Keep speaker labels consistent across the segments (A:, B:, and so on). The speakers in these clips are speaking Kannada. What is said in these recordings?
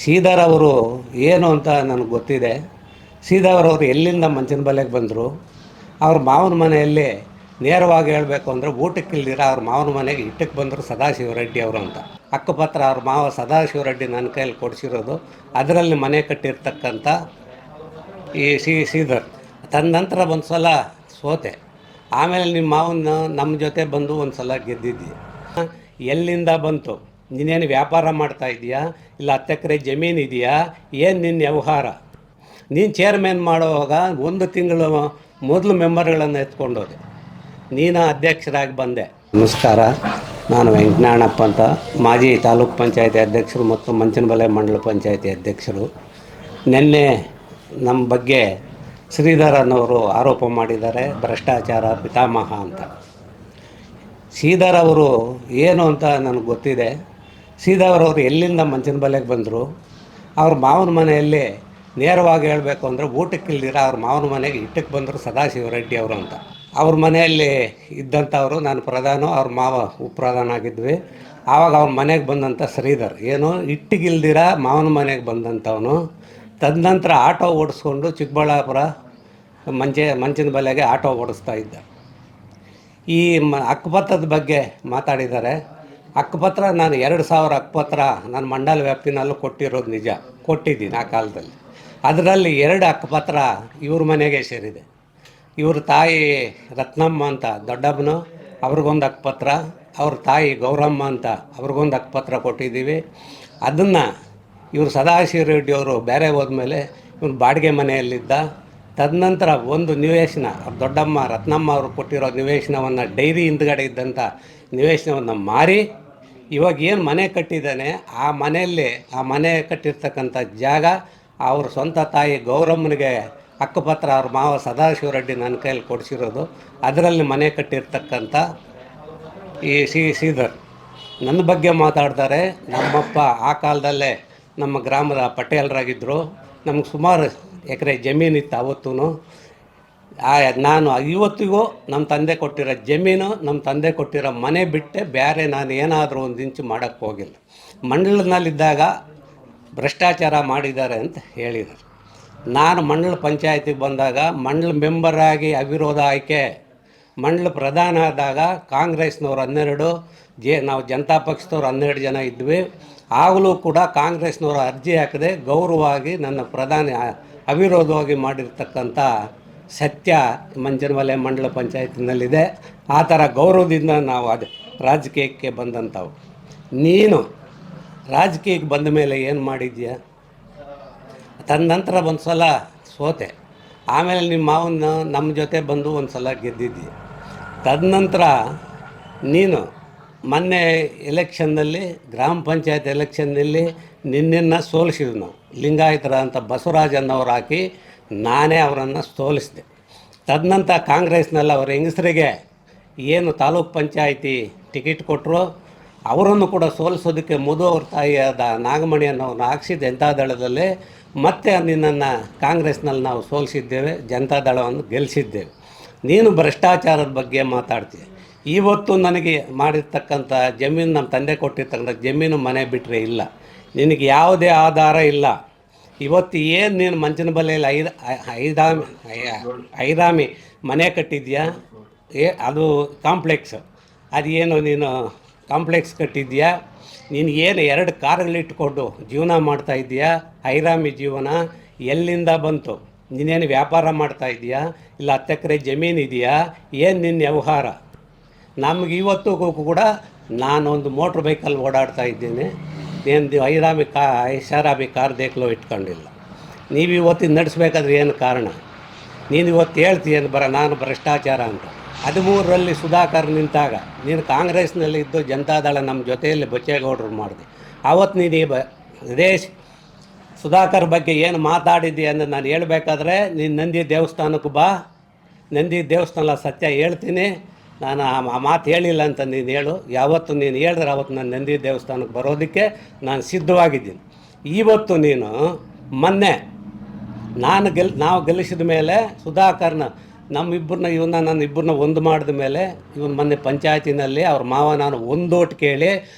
A: ಶ್ರೀಧರ್ ಅವರು ಏನು ಅಂತ ನನಗೆ ಗೊತ್ತಿದೆ. ಶ್ರೀಧರ್ ಅವರು ಎಲ್ಲಿಂದ ಮಂಚನಬೆಲೆಗೆ ಬಂದರು, ಅವ್ರ ಮಾವನ ಮನೆಯಲ್ಲಿ ನೇರವಾಗಿ ಹೇಳಬೇಕು ಅಂದರೆ ಊಟಕ್ಕಿಲ್ದಿರ ಅವ್ರ ಮಾವನ ಮನೆಗೆ ಇಟ್ಟಕ್ಕೆ ಬಂದರು ಸದಾಶಿವರೆಡ್ಡಿ ಅವರು ಅಂತ. ಹಕ್ಕುಪತ್ರ ಅವ್ರ ಮಾವ ಸದಾಶಿವರೆಡ್ಡಿ ನನ್ನ ಕೈಯಲ್ಲಿ ಕೊಡಿಸಿರೋದು, ಅದರಲ್ಲಿ ಮನೆ ಕಟ್ಟಿರ್ತಕ್ಕಂಥ ಈ ಶ್ರೀಧರ್. ತದನಂತರ ಒಂದು ಸಲ ಸೋತೆ, ಆಮೇಲೆ ನಿಮ್ಮ ಮಾವನ ನಮ್ಮ ಜೊತೆ ಬಂದು ಒಂದು ಸಲ ಗೆದ್ದಿದ್ದಿ. ಎಲ್ಲಿಂದ ಬಂತು? ನೀನೇನು ವ್ಯಾಪಾರ ಮಾಡ್ತಾ ಇದೆಯಾ, ಇಲ್ಲ 10 ಎಕರೆ ಜಮೀನು ಇದೆಯಾ, ಏನು ನಿನ್ನ ವ್ಯವಹಾರ? ನೀನು ಚೇರ್ಮನ್ ಮಾಡುವಾಗ 1 ತಿಂಗಳು ಮೊದಲು ಮೆಂಬರ್ಗಳನ್ನು ಎತ್ಕೊಂಡೋದೆ, ನೀನು ಅಧ್ಯಕ್ಷರಾಗಿ ಬಂದೆ. ನಮಸ್ಕಾರ, ನಾನು ವೆಂಕಟಣ್ಣಪ್ಪ ಅಂತ, ಮಾಜಿ ತಾಲೂಕು ಪಂಚಾಯತಿ ಅಧ್ಯಕ್ಷರು ಮತ್ತು ಮಂಚನಬೆಲೆ ಮಂಡಲ ಪಂಚಾಯತಿ ಅಧ್ಯಕ್ಷರು. ನಿನ್ನೆ ನಮ್ಮ ಬಗ್ಗೆ ಶ್ರೀಧರ್ ಅನ್ನೋರು ಆರೋಪ ಮಾಡಿದ್ದಾರೆ, ಭ್ರಷ್ಟಾಚಾರ ಪಿತಾಮಹ ಅಂತ. ಶ್ರೀಧರ್ ಅವರು ಏನು ಅಂತ ನನಗೆ ಗೊತ್ತಿದೆ. ಶ್ರೀಧರ್ ಅವರು ಎಲ್ಲಿಂದ ಮಂಚನಬೆಲೆಗೆ ಬಂದರು, ಅವ್ರ ಮಾವನ ಮನೆಯಲ್ಲಿ ನೇರವಾಗಿ ಹೇಳಬೇಕು ಅಂದರೆ ಊಟಕ್ಕಿಲ್ದಿರ ಅವ್ರ ಮಾವನ ಮನೆಗೆ ಇಟ್ಟಕ್ಕೆ ಬಂದರು ಸದಾಶಿವರೆಡ್ಡಿ ಅವರು ಅಂತ. ಅವ್ರ ಮನೆಯಲ್ಲಿ ಇದ್ದಂಥವರು ನಾನು ಪ್ರಧಾನ, ಅವ್ರ ಮಾವ ಉಪಪ್ರಧಾನ ಆಗಿದ್ವಿ. ಆವಾಗ ಅವ್ರ ಮನೆಗೆ ಬಂದಂಥ ಶ್ರೀಧರ್ ಏನು ಇಟ್ಟಿಗಿಲ್ದಿರ ಮಾವನ ಮನೆಗೆ ಬಂದಂಥವನು. ತದನಂತರ ಆಟೋ ಓಡಿಸ್ಕೊಂಡು ಚಿಕ್ಕಬಳ್ಳಾಪುರ ಮಂಚನಬೆಲೆಗೆ ಆಟೋ ಓಡಿಸ್ತಾ ಇದ್ದ. ಈ ಹಕ್ಕುಪತ್ರದ ಬಗ್ಗೆ ಮಾತಾಡಿದ್ದಾರೆ. ಹಕ್ಕುಪತ್ರ ನಾನು 2000 ಹಕ್ಕುಪತ್ರ ನನ್ನ ಮಂಡಲ ವ್ಯಾಪ್ತಿನಲ್ಲೂ ಕೊಟ್ಟಿರೋದು ನಿಜ, ಕೊಟ್ಟಿದ್ದೀನಿ ಆ ಕಾಲದಲ್ಲಿ. ಅದರಲ್ಲಿ 2 ಹಕ್ಕುಪತ್ರ ಇವ್ರ ಮನೆಗೆ ಸೇರಿದೆ. ಇವ್ರ ತಾಯಿ ರತ್ನಮ್ಮ ಅಂತ ದೊಡ್ಡಮ್ಮನು, ಅವ್ರಿಗೊಂದು ಹಕ್ಕುಪತ್ರ, ಅವ್ರ ತಾಯಿ ಗೌರಮ್ಮ ಅಂತ ಅವ್ರಿಗೊಂದು ಹಕ್ಕುಪತ್ರ ಕೊಟ್ಟಿದ್ದೀವಿ. ಅದನ್ನು ಇವರು ಸದಾಶಿವರೆಡ್ಡಿಯವರು ಬೇರೆ ಹೋದ್ಮೇಲೆ ಇವನು ಬಾಡಿಗೆ ಮನೆಯಲ್ಲಿದ್ದ. ತದನಂತರ ಒಂದು ನಿವೇಶನ, ಅವ್ರ ದೊಡ್ಡಮ್ಮ ರತ್ನಮ್ಮ ಅವರು ಕೊಟ್ಟಿರೋ ನಿವೇಶನವನ್ನು, ಡೈರಿ ಹಿಂದ್ಗಡೆ ಇದ್ದಂಥ ನಿವೇಶನವನ್ನು ಮಾರಿ ಇವಾಗ ಏನು ಮನೆ ಕಟ್ಟಿದ್ದಾನೆ ಆ ಮನೆಯಲ್ಲಿ, ಆ ಮನೆ ಕಟ್ಟಿರ್ತಕ್ಕಂಥ ಜಾಗ ಅವ್ರ ಸ್ವಂತ ತಾಯಿ ಗೌರಮ್ಮನಿಗೆ ಹಕ್ಕುಪತ್ರ ಅವ್ರ ಮಾವ ಸದಾಶಿವರೆಡ್ಡಿ ನನ್ನ ಕೈಯಲ್ಲಿ ಕೊಡಿಸಿರೋದು, ಅದರಲ್ಲಿ ಮನೆ ಕಟ್ಟಿರ್ತಕ್ಕಂಥ ಈ ಶ್ರೀಧರ್ ನನ್ನ ಬಗ್ಗೆ ಮಾತಾಡ್ತಾರೆ. ನಮ್ಮಪ್ಪ ಆ ಕಾಲದಲ್ಲೇ ನಮ್ಮ ಗ್ರಾಮದ ಪಟೇಲರಾಗಿದ್ದರು. ನಮ್ಗೆ ಸುಮಾರು ಎಕರೆ ಜಮೀನಿತ್ತು ಅವತ್ತೂ. ನಾನು ಇವತ್ತಿಗೂ ನಮ್ಮ ತಂದೆ ಕೊಟ್ಟಿರೋ ಜಮೀನು, ನಮ್ಮ ತಂದೆ ಕೊಟ್ಟಿರೋ ಮನೆ ಬಿಟ್ಟೆ ಬೇರೆ ನಾನು ಏನಾದರೂ ಒಂದು ಇಂಚು ಮಾಡೋಕ್ಕೆ ಹೋಗಿಲ್ಲ. ಮಂಡಲದಲ್ಲಿದ್ದಾಗ ಭ್ರಷ್ಟಾಚಾರ ಮಾಡಿದ್ದಾರೆ ಅಂತ ಹೇಳಿದರು. ನಾನು ಮಂಡಲ ಪಂಚಾಯತಿಗೆ ಬಂದಾಗ ಮಂಡಲ ಮೆಂಬರಾಗಿ ಅವಿರೋಧ ಆಯ್ಕೆ, ಮಂಡಲ ಪ್ರಧಾನ ಆದಾಗ ಕಾಂಗ್ರೆಸ್ನವ್ರು 12, ನಾವು ಜನತಾ ಪಕ್ಷದವ್ರು 12 ಜನ ಇದ್ವಿ. ಆಗಲೂ ಕೂಡ ಕಾಂಗ್ರೆಸ್ನವರು ಅರ್ಜಿ ಹಾಕದೆ ಗೌರವವಾಗಿ ನನ್ನ ಪ್ರಧಾನಿ ಅವಿರೋಧವಾಗಿ ಮಾಡಿರ್ತಕ್ಕಂಥ ಸತ್ಯ ಮಂಚನಬೆಲೆ ಮಂಡಲ ಪಂಚಾಯತಿನಲ್ಲಿದೆ. ಆ ಥರ ಗೌರವದಿಂದ ನಾವು ಅದು ರಾಜಕೀಯಕ್ಕೆ ಬಂದಂಥವು. ನೀನು ರಾಜಕೀಯಕ್ಕೆ ಬಂದ ಮೇಲೆ ಏನು ಮಾಡಿದ್ಯಾ? ತದನಂತರ ಒಂದು ಸಲ ಸೋತೆ, ಆಮೇಲೆ ನಿಮ್ಮ ಮಾವನ ನಮ್ಮ ಜೊತೆ ಬಂದು ಒಂದು ಸಲ ಗೆದ್ದಿದ್ದಿ. ತದನಂತರ ನೀನು ಮೊನ್ನೆ ಎಲೆಕ್ಷನ್ನಲ್ಲಿ, ಗ್ರಾಮ ಪಂಚಾಯತ್ ಎಲೆಕ್ಷನ್ನಲ್ಲಿ ನಿನ್ನನ್ನು ಸೋಲಿಸಿದ್ವಿ ನಾವು. ಲಿಂಗಾಯತರ ಅಂತ ಬಸವರಾಜನ್ನವ್ರು ಹಾಕಿ ನಾನೇ ಅವರನ್ನು ಸೋಲಿಸಿದೆ. ತದನಂತರ ಕಾಂಗ್ರೆಸ್ನಲ್ಲಿ ಅವ್ರ ಹೆಂಗಸರಿಗೆ ಏನು ತಾಲೂಕು ಪಂಚಾಯತಿ ಟಿಕೆಟ್ ಕೊಟ್ಟರು, ಅವರನ್ನು ಕೂಡ ಸೋಲಿಸೋದಕ್ಕೆ ಮಧು ಅವ್ರ ತಾಯಿಯಾದ ನಾಗಮಣಿ ಅನ್ನೋರನ್ನ ಹಾಕ್ಸಿ ಜನತಾದಳದಲ್ಲಿ ಮತ್ತೆ ನಿನ್ನನ್ನು ಕಾಂಗ್ರೆಸ್ನಲ್ಲಿ ನಾವು ಸೋಲಿಸಿದ್ದೇವೆ, ಜನತಾದಳವನ್ನು ಗೆಲ್ಲಿಸಿದ್ದೇವೆ. ನೀನು ಭ್ರಷ್ಟಾಚಾರದ ಬಗ್ಗೆ ಮಾತಾಡ್ತೀಯ. ಇವತ್ತು ನನಗೆ ಮಾಡಿರ್ತಕ್ಕಂಥ ಜಮೀನು, ನಮ್ಮ ತಂದೆ ಕೊಟ್ಟಿರ್ತಕ್ಕಂಥ ಜಮೀನು ಮನೆ ಬಿಟ್ಟರೆ ಇಲ್ಲ, ನಿನಗೆ ಯಾವುದೇ ಆಧಾರ ಇಲ್ಲ. ಇವತ್ತು ಏನು ನೀನು ಮಂಚನಬೆಲೆಯಲ್ಲಿ ಐರಾಮಿ ಮನೆ ಕಟ್ಟಿದ್ಯಾ, ಅದು ಕಾಂಪ್ಲೆಕ್ಸ್, ಅದು ಏನು ನೀನು ಕಾಂಪ್ಲೆಕ್ಸ್ ಕಟ್ಟಿದ್ಯಾ, ನೀನು ಏನು 2 ಕಾರುಗಳಿಟ್ಕೊಂಡು ಜೀವನ ಮಾಡ್ತಾ ಇದೆಯಾ, ಐರಾಮಿ ಜೀವನ ಎಲ್ಲಿಂದ ಬಂತು? ನೀನೇನು ವ್ಯಾಪಾರ ಮಾಡ್ತಾ ಇದೆಯಾ, ಇಲ್ಲ 10 ಎಕರೆ ಜಮೀನು ಇದೆಯಾ, ಏನು ನಿನ್ನ ವ್ಯವಹಾರ? ನಮಗೆ ಇವತ್ತಿಗೂ ಕೂಡ ನಾನೊಂದು ಮೋಟ್ರ್ ಬೈಕಲ್ಲಿ ಓಡಾಡ್ತಾ ಇದ್ದೀನಿ, ಏನು ಐಷಾರಾಮಿ ಕಾರ್ ದೇಖ್ಲೋ ಇಟ್ಕೊಂಡಿಲ್ಲ. ನೀವು ಇವತ್ತಿನ ನಡೆಸ್ಬೇಕಾದ್ರೆ ಏನು ಕಾರಣ? ನೀನು ಇವತ್ತು ಹೇಳ್ತೀಯನು ನಾನು ಭ್ರಷ್ಟಾಚಾರ ಅಂತ. 13ರಲ್ಲಿ ಸುಧಾಕರ್ ನಿಂತಾಗ ನೀನು ಕಾಂಗ್ರೆಸ್ನಲ್ಲಿ ಇದ್ದು ಜನತಾದಳ ನಮ್ಮ ಜೊತೆಯಲ್ಲಿ ಬಚ್ಚೇಗೌಡರು ಮಾಡಿದೆ. ಆವತ್ತು ನೀನು ಇದೇ ಸುಧಾಕರ್ ಬಗ್ಗೆ ಏನು ಮಾತಾಡಿದ್ದೆ ಅಂದರೆ ನಾನು ಹೇಳಬೇಕಾದ್ರೆ ನೀನು ನಂದಿ ದೇವಸ್ಥಾನಕ್ಕೆ ಬಾ, ನಂದಿ ದೇವಸ್ಥಾನ ಸತ್ಯ ಹೇಳ್ತೀನಿ. ನಾನು ಆ ಮಾತು ಹೇಳಿಲ್ಲ ಅಂತ ನೀನು ಹೇಳು. ಯಾವತ್ತು ನೀನು ಹೇಳಿದ್ರೆ ಆವತ್ತು ನಾನು ನಂದಿ ದೇವಸ್ಥಾನಕ್ಕೆ ಬರೋದಕ್ಕೆ ನಾನು ಸಿದ್ಧವಾಗಿದ್ದೀನಿ. ಇವತ್ತು ನೀನು ಮೊನ್ನೆ ನಾವು ಗೆಲ್ಲಿಸಿದ ಮೇಲೆ ಸುಧಾಕರ್ನ ನನ್ನ ಇಬ್ಬರನ್ನ ಒಂದು ಮಾಡಿದ ಮೇಲೆ ಇವನು ಮೊನ್ನೆ ಪಂಚಾಯತಿನಲ್ಲಿ ಅವ್ರ ಮಾವ ನಾನು ಒಂದು ಓಟ್ ಕೇಳಿ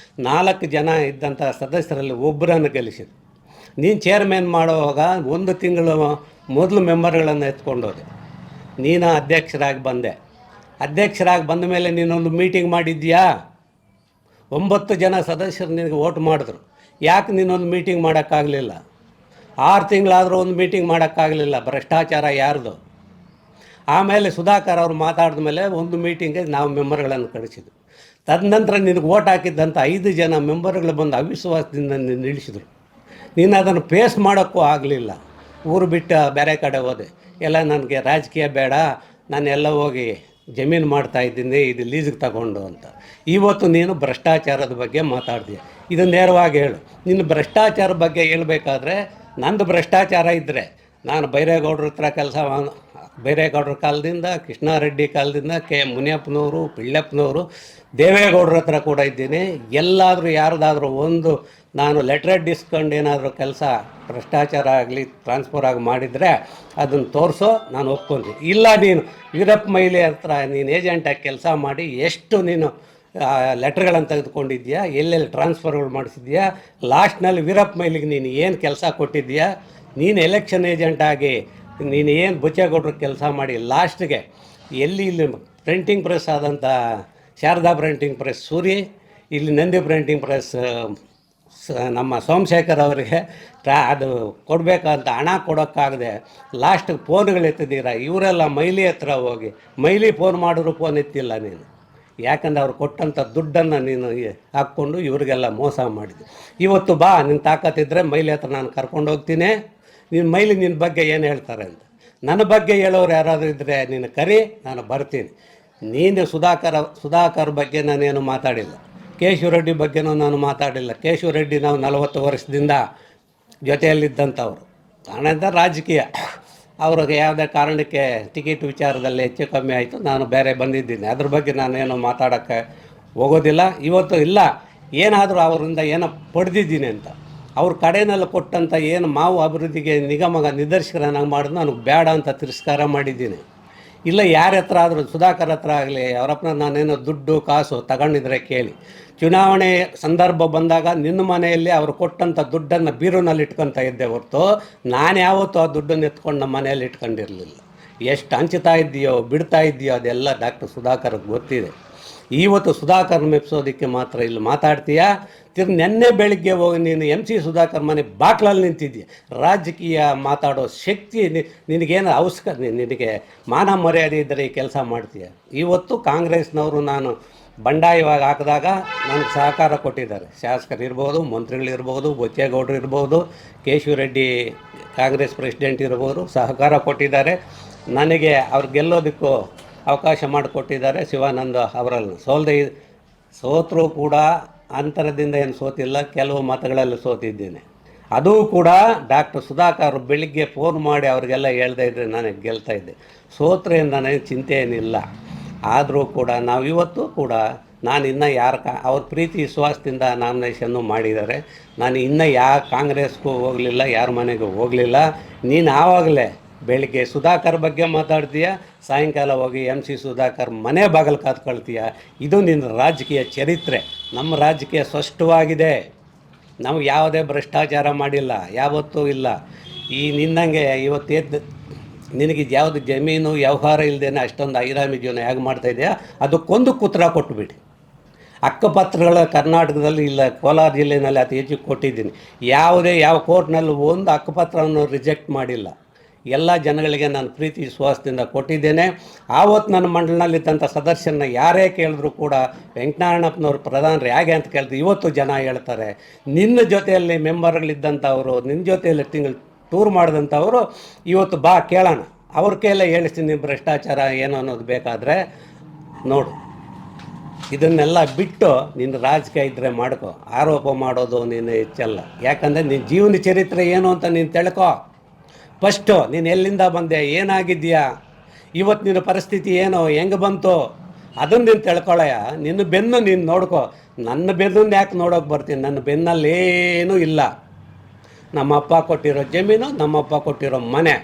A: 4 ಜನ ಇದ್ದಂಥ ಸದಸ್ಯರಲ್ಲಿ ಒಬ್ಬರನ್ನು ಗೆಲ್ಲಿಸಿದ್ರು. ನೀನು ಚೇರ್ಮನ್ ಮಾಡುವಾಗ 1 ತಿಂಗಳು ಮೊದಲು ಮೆಂಬರ್ಗಳನ್ನು ಎತ್ಕೊಂಡೋದೆ. ನೀನು ಅಧ್ಯಕ್ಷರಾಗಿ ಬಂದೆ. ಅಧ್ಯಕ್ಷರಾಗಿ ಬಂದ ಮೇಲೆ ನೀನೊಂದು ಮೀಟಿಂಗ್ ಮಾಡಿದ್ಯಾ? 9 ಜನ ಸದಸ್ಯರು ನಿನಗೆ ವೋಟ್ ಮಾಡಿದ್ರು. ಯಾಕೆ ನೀನೊಂದು ಮೀಟಿಂಗ್ ಮಾಡೋಕ್ಕಾಗಲಿಲ್ಲ? 6 ತಿಂಗಳಾದರೂ ಒಂದು ಮೀಟಿಂಗ್ ಮಾಡೋಕ್ಕಾಗಲಿಲ್ಲ. ಭ್ರಷ್ಟಾಚಾರ ಯಾರ್ದು? ಆಮೇಲೆ ಸುಧಾಕರ್ ಅವರು ಮಾತಾಡಿದ ಮೇಲೆ ಒಂದು ಮೀಟಿಂಗ್ಗೆ ನಾವು ಮೆಂಬರ್ಗಳನ್ನು ಕಳಿಸಿದ್ವಿ. ತದನಂತರ ನಿನಗೆ ವೋಟ್ ಹಾಕಿದ್ದಂಥ 5 ಜನ ಮೆಂಬರ್ಗಳು ಬಂದು ಅವಿಶ್ವಾಸದಿಂದ ನಿಲ್ಲಿಸಿದ್ರು. ನೀನು ಅದನ್ನು ಫೇಸ್ ಮಾಡೋಕ್ಕೂ ಆಗಲಿಲ್ಲ. ಊರು ಬಿಟ್ಟು ಬೇರೆ ಕಡೆ ಹೋದೆ. ಎಲ್ಲ ನನಗೆ ರಾಜಕೀಯ ಬೇಡ, ನಾನೆಲ್ಲ ಹೋಗಿ ಜಮೀನು ಮಾಡ್ತಾಯಿದ್ದೀನಿ, ಇದು ಲೀಸಿಗೆ ತಗೊಂಡು ಅಂತ. ಇವತ್ತು ನೀನು ಭ್ರಷ್ಟಾಚಾರದ ಬಗ್ಗೆ ಮಾತಾಡ್ತೀಯ. ಇದು ನೇರವಾಗಿ ಹೇಳು. ನೀನು ಭ್ರಷ್ಟಾಚಾರ ಬಗ್ಗೆ ಹೇಳಬೇಕಾದ್ರೆ, ನಂದು ಭ್ರಷ್ಟಾಚಾರ ಇದ್ದರೆ ನಾನು ಬೈರೇಗೌಡರ ಹತ್ರ ಬೈರೇಗೌಡರ ಕಾಲದಿಂದ, ಕೃಷ್ಣಾರೆಡ್ಡಿ ಕಾಲದಿಂದ, ಕೆ ಮುನಿಯಪ್ಪನವರು, ಪಿಳ್ಳಪ್ಪನವರು, ದೇವೇಗೌಡರ ಹತ್ರ ಕೂಡ ಇದ್ದೀನಿ. ಎಲ್ಲಾದರೂ ಯಾರ್ದಾದ್ರೂ ಒಂದು ನಾನು ಲೆಟ್ರ್ ಡಿಸ್ಕೊಂಡು ಏನಾದರೂ ಕೆಲಸ ಭ್ರಷ್ಟಾಚಾರ ಆಗಲಿ ಟ್ರಾನ್ಸ್ಫರ್ ಆಗಿ ಮಾಡಿದರೆ ಅದನ್ನು ತೋರಿಸೋ, ನಾನು ಒಪ್ಕೊಂತೀನಿ. ಇಲ್ಲ ನೀನು ವೀರಪ್ಪ ಮೊಯ್ಲಿ ಹತ್ರ ನೀನು ಏಜೆಂಟಾಗಿ ಕೆಲಸ ಮಾಡಿ ಎಷ್ಟು ನೀನು ಲೆಟ್ರ್ಗಳನ್ನು ತೆಗೆದುಕೊಂಡಿದ್ಯಾ, ಎಲ್ಲೆಲ್ಲಿ ಟ್ರಾನ್ಸ್ಫರ್ಗಳು ಮಾಡಿಸಿದ್ಯಾ, ಲಾಸ್ಟ್ನಲ್ಲಿ ವೀರಪ್ಪ ಮೊಯ್ಲಿಗೆ ನೀನು ಏನು ಕೆಲಸ ಕೊಟ್ಟಿದ್ಯಾ, ನೀನು ಎಲೆಕ್ಷನ್ ಏಜೆಂಟಾಗಿ ನೀನು ಏನು ಬುಚ್ಚೇಗೌಡ್ರಿಗೆ ಕೆಲಸ ಮಾಡಿ ಲಾಸ್ಟ್ಗೆ ಇಲ್ಲಿ ಪ್ರಿಂಟಿಂಗ್ ಪ್ರೆಸ್ ಆದಂಥ ಶಾರದಾ ಪ್ರಿಂಟಿಂಗ್ ಪ್ರೆಸ್ ಸೂರಿ, ಇಲ್ಲಿ ನಂದಿ ಪ್ರಿಂಟಿಂಗ್ ಪ್ರೆಸ್ ನಮ್ಮ ಸೋಮಶೇಖರ್ ಅವರಿಗೆ ಅದು ಕೊಡಬೇಕಂತ ಹಣ ಕೊಡೋಕ್ಕಾಗದೆ ಲಾಸ್ಟಿಗೆ ಫೋನ್ಗಳು ಎತ್ತಿದ್ದೀರ. ಇವರೆಲ್ಲ ಮೈಲಿ ಹತ್ರ ಹೋಗಿ ಮೈಲಿ ಫೋನ್ ಮಾಡಿದ್ರು ಫೋನ್ ಎತ್ತಿಲ್ಲ ನೀನು. ಯಾಕಂದ್ರೆ ಅವ್ರು ಕೊಟ್ಟಂಥ ದುಡ್ಡನ್ನು ನೀನು ಹಾಕ್ಕೊಂಡು ಇವರಿಗೆಲ್ಲ ಮೋಸ ಮಾಡಿದ್ದೆ. ಇವತ್ತು ಬಾ, ನಿನ್ನ ತಾಕತ್ತಿದ್ದರೆ ಮೈಲಿ ಹತ್ರ ನಾನು ಕರ್ಕೊಂಡು ಹೋಗ್ತೀನಿ. ನೀನು ಮೈಲಿ ನಿನ್ನ ಬಗ್ಗೆ ಏನು ಹೇಳ್ತಾರೆ ಅಂತ. ನನ್ನ ಬಗ್ಗೆ ಹೇಳೋರು ಯಾರಾದರೂ ಇದ್ದರೆ ನೀನು ಕರಿ, ನಾನು ಬರ್ತೀನಿ. ನೀನು ಸುಧಾಕರ್ ಬಗ್ಗೆ ನಾನೇನು ಮಾತಾಡಿಲ್ಲ. ಕೇಶವರೆಡ್ಡಿ ಬಗ್ಗೆನೂ ನಾನು ಮಾತಾಡಿಲ್ಲ. ಕೇಶವರೆಡ್ಡಿ ನಾವು 40 ವರ್ಷದಿಂದ ಜೊತೆಯಲ್ಲಿದ್ದಂಥವ್ರು. ಆನಂತರ ರಾಜಕೀಯ ಅವ್ರಿಗೆ ಯಾವುದೇ ಕಾರಣಕ್ಕೆ ಟಿಕೆಟ್ ವಿಚಾರದಲ್ಲಿ ಹೆಚ್ಚು ಕಮ್ಮಿ ಆಯಿತು, ನಾನು ಬೇರೆ ಬಂದಿದ್ದೀನಿ. ಅದ್ರ ಬಗ್ಗೆ ನಾನೇನು ಮಾತಾಡೋಕ್ಕೆ ಹೋಗೋದಿಲ್ಲ. ಇವತ್ತು ಇಲ್ಲ, ಏನಾದರೂ ಅವರಿಂದ ಏನೋ ಪಡೆದಿದ್ದೀನಿ ಅಂತ ಅವ್ರ ಕಡೆಯಲ್ಲಿ ಕೊಟ್ಟಂಥ ಏನು ಮಾವು ಅಭಿವೃದ್ಧಿಗೆ ನಿರ್ದೇಶಕರನ್ನಾಗಿ ಮಾಡಿದ್ರು ನನಗೆ ಬೇಡ ಅಂತ ತಿರಸ್ಕಾರ ಮಾಡಿದ್ದೀನಿ. ಇಲ್ಲ ಯಾರ ಹತ್ರ ಆದರೂ, ಸುಧಾಕರ್ ಹತ್ರ ಆಗಲಿ ಅವರಪ್ಪನ ನಾನೇನೋ ದುಡ್ಡು ಕಾಸು ತಗೊಂಡಿದ್ರೆ ಕೇಳಿ. ಚುನಾವಣೆ ಸಂದರ್ಭ ಬಂದಾಗ ನಿನ್ನ ಮನೆಯಲ್ಲಿ ಅವರು ಕೊಟ್ಟಂಥ ದುಡ್ಡನ್ನು ಬೀರುನಲ್ಲಿ ಇಟ್ಕೊತಾ ಇದ್ದೆ ಹೊರತು ನಾನು ಯಾವತ್ತೂ ಆ ದುಡ್ಡನ್ನು ಎತ್ಕೊಂಡು ನಮ್ಮ ಮನೆಯಲ್ಲಿ ಇಟ್ಕೊಂಡಿರಲಿಲ್ಲ. ಎಷ್ಟು ಹಂಚ್ತಾ ಇದ್ದೀಯೋ ಬಿಡ್ತಾ ಇದೆಯೋ ಅದೆಲ್ಲ ಡಾಕ್ಟರ್ ಸುಧಾಕರ್ಗೆ ಗೊತ್ತಿದೆ. ಇವತ್ತು ಸುಧಾಕರ್ ಮೆಪ್ಸೋದಕ್ಕೆ ಮಾತ್ರ ಇಲ್ಲಿ ಮಾತಾಡ್ತೀಯಾ. ನೆನ್ನೆ ಬೆಳಿಗ್ಗೆ ಹೋಗಿ ನೀನು MC ಸುಧಾಕರ್ ಮನೆ ಬಾಕ್ಲಲ್ಲಿ ನಿಂತಿದ್ದೀಯ. ರಾಜಕೀಯ ಮಾತಾಡೋ ಶಕ್ತಿ ನಿನಗೇನು ನಿನಗೆ ಮಾನ ಮರ್ಯಾದೆ ಇದ್ದರೆ ಈ ಕೆಲಸ ಮಾಡ್ತೀಯ. ಇವತ್ತು ಕಾಂಗ್ರೆಸ್ನವರು ನಾನು ಬಂಡಾಯವಾಗಿ ಹಾಕಿದಾಗ ನನಗೆ ಸಹಕಾರ ಕೊಟ್ಟಿದ್ದಾರೆ. ಶಾಸಕರು ಇರ್ಬೋದು, ಮಂತ್ರಿಗಳಿರ್ಬೋದು, ಬೊಚ್ಚೇಗೌಡರು ಇರ್ಬೋದು, ಕೇಶವರೆಡ್ಡಿ ಕಾಂಗ್ರೆಸ್ ಪ್ರೆಸಿಡೆಂಟ್ ಇರ್ಬೋದು, ಸಹಕಾರ ಕೊಟ್ಟಿದ್ದಾರೆ. ನನಗೆ ಅವ್ರು ಗೆಲ್ಲೋದಕ್ಕೂ ಅವಕಾಶ ಮಾಡಿಕೊಟ್ಟಿದ್ದಾರೆ. ಶಿವಾನಂದ ಅವರಲ್ಲಿ ಸೋತರೂ ಕೂಡ ಅಂತರದಿಂದ ಏನು ಸೋತಿಲ್ಲ, ಕೆಲವು ಮತಗಳಲ್ಲಿ ಸೋತಿದ್ದೇನೆ. ಅದೂ ಕೂಡ ಡಾಕ್ಟರ್ ಸುಧಾಕರ್ ಬೆಳಿಗ್ಗೆ ಫೋನ್ ಮಾಡಿ ಅವ್ರಿಗೆಲ್ಲ ಹೇಳ್ತಾ ಇದ್ದರೆ ನನಗೆ ಗೆಲ್ತಾ ಇದ್ದೆ. ಸೋತ್ರೆ ನನಗೆ ಚಿಂತೆ ಏನಿಲ್ಲ. ಆದರೂ ಕೂಡ ನಾವು ಇವತ್ತು ಕೂಡ ನಾನು ಇನ್ನೂ ಅವ್ರ ಪ್ರೀತಿ ವಿಶ್ವಾಸದಿಂದ ನಾಮಿನೇಷನ್ನು ಮಾಡಿದ್ದಾರೆ. ನಾನು ಇನ್ನೂ ಕಾಂಗ್ರೆಸ್ಗೂ ಹೋಗಲಿಲ್ಲ, ಯಾರ ಮನೆಗೂ ಹೋಗಲಿಲ್ಲ. ನೀನು ಆವಾಗಲೇ ಬೆಳಿಗ್ಗೆ ಸುಧಾಕರ್ ಬಗ್ಗೆ ಮಾತಾಡ್ತೀಯ, ಸಾಯಂಕಾಲ ಹೋಗಿ MC ಸುಧಾಕರ್ ಮನೆ ಬಾಗಿಲು ಕಾತ್ಕೊಳ್ತೀಯ. ಇದು ನಿನ್ನ ರಾಜಕೀಯ ಚರಿತ್ರೆ. ನಮ್ಮ ರಾಜಕೀಯ ಸ್ಪಷ್ಟವಾಗಿದೆ. ನಾವು ಯಾವುದೇ ಭ್ರಷ್ಟಾಚಾರ ಮಾಡಿಲ್ಲ, ಯಾವತ್ತೂ ಇಲ್ಲ. ಈ ನಿನ್ನಂಗೆ ಇವತ್ತು ನಿನಗೆ ಯಾವುದು ಜಮೀನು ವ್ಯವಹಾರ ಇಲ್ಲದೇನೆ ಅಷ್ಟೊಂದು ಐರಾಮಿ ಜೀವನ ಹೇಗೆ ಮಾಡ್ತಾಯಿದೆಯಾ, ಅದಕ್ಕೊಂದು ಉತ್ತರ ಕೊಟ್ಟುಬಿಡಿ. ಹಕ್ಕುಪತ್ರಗಳ ಕರ್ನಾಟಕದಲ್ಲಿ ಇಲ್ಲ, ಕೋಲಾರ ಜಿಲ್ಲೆಯಲ್ಲಿ ಅತಿ ಹೆಚ್ಚು ಕೊಟ್ಟಿದ್ದೀನಿ. ಯಾವ ಕೋರ್ಟ್ನಲ್ಲಿ ಒಂದು ಹಕ್ಕುಪತ್ರವನ್ನು ರಿಜೆಕ್ಟ್ ಮಾಡಿಲ್ಲ. ಎಲ್ಲ ಜನಗಳಿಗೆ ನಾನು ಪ್ರೀತಿ ವಿಶ್ವಾಸದಿಂದ ಕೊಟ್ಟಿದ್ದೇನೆ. ಆವತ್ತು ನನ್ನ ಮಂಡಲದಲ್ಲಿದ್ದಂಥ ಸದಸ್ಯರನ್ನ ಯಾರೇ ಕೇಳಿದ್ರು ಕೂಡ ವೆಂಕಟನಾರಾಯಣಪ್ಪನವ್ರು ಪ್ರಧಾನರು ಹೇಗೆ ಅಂತ ಕೇಳಿದ್ರು. ಇವತ್ತು ಜನ ಹೇಳ್ತಾರೆ, ನಿನ್ನ ಜೊತೆಯಲ್ಲಿ ಮೆಂಬರ್ಗಳಿದ್ದಂಥವರು, ನಿನ್ನ ಜೊತೆಯಲ್ಲಿ ತಿಂಗಳು ಟೂರ್ ಮಾಡಿದಂಥವರು ಇವತ್ತು ಬಾ ಕೇಳೋಣ, ಅವ್ರ ಕೈಯಲ್ಲೇ ಹೇಳಿಸ್ತೀನಿ ಭ್ರಷ್ಟಾಚಾರ ಏನು ಅನ್ನೋದು ಬೇಕಾದರೆ ನೋಡು. ಇದನ್ನೆಲ್ಲ ಬಿಟ್ಟು ನಿನ್ನ ರಾಜಕೀಯ ಇದ್ದರೆ ಮಾಡ್ಕೋ. ಆರೋಪ ಮಾಡೋದು ನೀನು ಹೆಚ್ಚಲ್ಲ. ಯಾಕಂದರೆ ನಿನ್ನ ಜೀವನ ಚರಿತ್ರೆ ಏನು ಅಂತ ನೀನು ತಿಳ್ಕೊ. ಫಸ್ಟು ನೀನು ಎಲ್ಲಿಂದ ಬಂದೆ, ಏನಾಗಿದ್ದೀಯಾ, ಇವತ್ತು ನಿನ್ನ ಪರಿಸ್ಥಿತಿ ಏನು, ಹೆಂಗೆ ಬಂತು, ಅದನ್ನು ನೀನು ತಿಳ್ಕೊಳ್ಳಯ್ಯ. ನಿನ್ನ ಬೆನ್ನು ನೀನು ನೋಡ್ಕೊ. ನನ್ನ ಬೆನ್ನನ್ನು ಯಾಕೆ ನೋಡೋಕೆ ಬರ್ತೀನಿ? ನನ್ನ ಬೆನ್ನಲ್ಲಿ ಏನೂ ಇಲ್ಲ. ನಮ್ಮಪ್ಪ ಕೊಟ್ಟಿರೋ ಜಮೀನು, ನಮ್ಮಪ್ಪ ಕೊಟ್ಟಿರೋ ಮನೆ,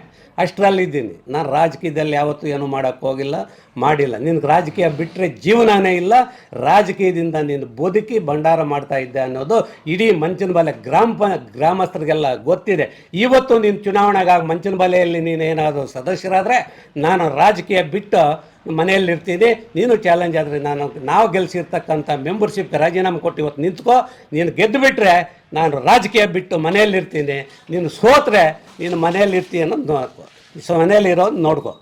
A: ಅಷ್ಟರಲ್ಲಿದ್ದೀನಿ. ನಾನು ರಾಜಕೀಯದಲ್ಲಿ ಯಾವತ್ತೂ ಏನೂ ಮಾಡೋಕ್ಕೆ ಹೋಗಿಲ್ಲ, ಮಾಡಿಲ್ಲ. ನಿನಗೆ ರಾಜಕೀಯ ಬಿಟ್ಟರೆ ಜೀವನನೇ ಇಲ್ಲ, ರಾಜಕೀಯದಿಂದ ನೀನು ಬದುಕಿ ಭಂಡಾರ ಮಾಡ್ತಾ ಇದ್ದೆ ಅನ್ನೋದು ಇಡೀ ಮಂಚನಬಾಲೆ ಗ್ರಾಮಸ್ಥರಿಗೆಲ್ಲ ಗೊತ್ತಿದೆ. ಇವತ್ತು ನೀನು ಚುನಾವಣೆಗಾಗಿ ಮಂಚನಬಾಲೆಯಲ್ಲಿ ನೀನು ಏನಾದರೂ ಸದಸ್ಯರಾದರೆ ನಾನು ರಾಜಕೀಯ ಬಿಟ್ಟು ಮನೆಯಲ್ಲಿರ್ತೀನಿ. ನೀನು ಚಾಲೆಂಜ್ ಆದರೆ ನಾವು ಗೆಲ್ಲಿಸಿರ್ತಕ್ಕಂಥ ಮೆಂಬರ್ಶಿಪ್ಗೆ ರಾಜೀನಾಮೆ ಕೊಟ್ಟು ಇವತ್ತು ನಿಂತ್ಕೋ. ನೀನು ಗೆದ್ದು ಬಿಟ್ಟರೆ ನಾನು ರಾಜಕೀಯ ಬಿಟ್ಟು ಮನೆಯಲ್ಲಿರ್ತೀನಿ, ನೀನು ಸೋತ್ರೆ ನೀನು ಮನೆಯಲ್ಲಿರ್ತೀನಿ ಅನ್ನೋದು ಮನೆಯಲ್ಲಿರೋದು ನೋಡ್ಕೋ.